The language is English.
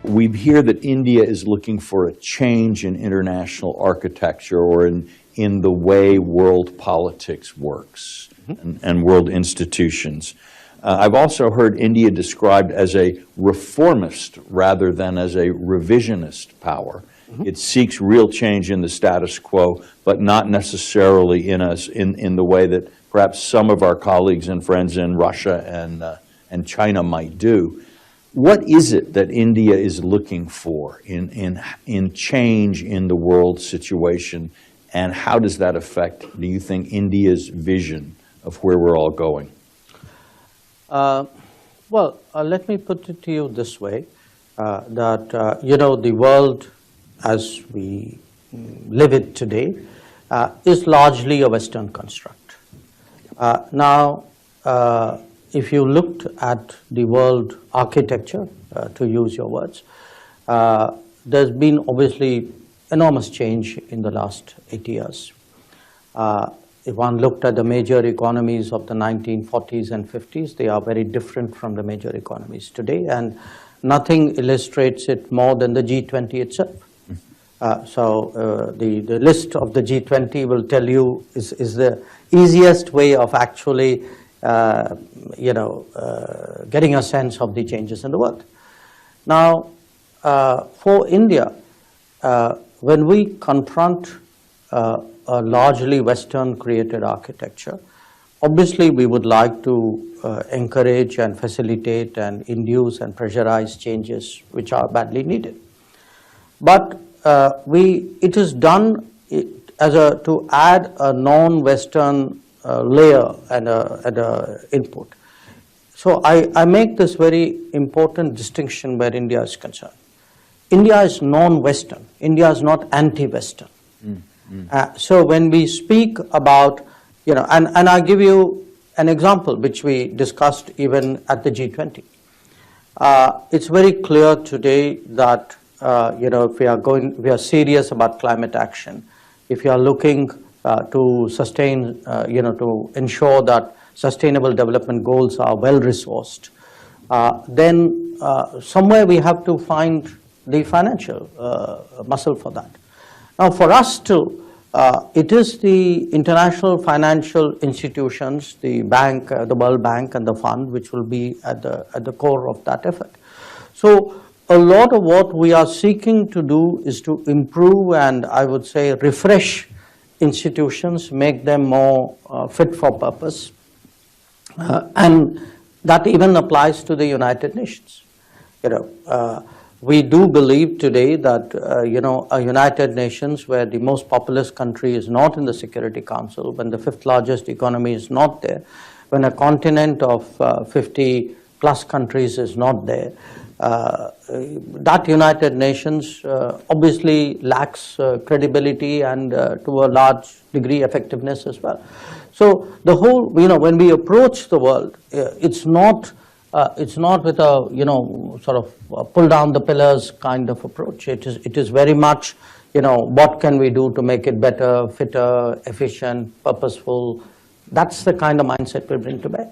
we hear that India is looking for a change in international architecture or in the way world politics works and world institutions. I've also heard India described as a reformist rather than as a revisionist power. It seeks real change in the status quo, but not necessarily in the way that perhaps some of our colleagues and friends in Russia and China might do. What is it that India is looking for in change in the world situation, and how does that affect, do you think, India's vision of where we're all going? Let me put it to you this way, that, the world as we live it today is largely a Western construct. Now, if you looked at the world architecture, to use your words, there's been obviously enormous change in the last 8 years. If one looked at the major economies of the 1940s and 50s, they are very different from the major economies today, and nothing illustrates it more than the G20 itself. The list of the G20 will tell you is the easiest way of actually getting a sense of the changes in the world. Now, for India, when we confront a largely Western created architecture, obviously we would like to encourage and facilitate and induce and pressurize changes which are badly needed. But it is done to add a non-Western layer and a input. So I make this very important distinction where India is concerned. India is non-Western. India is not anti-Western. So when we speak about, and I give you an example which we discussed even at the G20. It's very clear today that if we are serious about climate action, if you are looking to sustain, to ensure that sustainable development goals are well resourced, then somewhere we have to find the financial muscle for that. Now, for us too, it is the international financial institutions, the bank, the World Bank and the fund, which will be at the core of that effort. So a lot of what we are seeking to do is to improve and, I would say, refresh institutions, make them more fit for purpose. And that even applies to the United Nations. We do believe today that, a United Nations where the most populous country is not in the Security Council, when the fifth largest economy is not there, when a continent of 50 plus countries is not there, that United Nations obviously lacks credibility and to a large degree effectiveness as well. So the whole, when we approach the world, it's not with a, sort of pull down the pillars kind of approach. It is very much, what can we do to make it better, fitter, efficient, purposeful. That's the kind of mindset we bring to bear.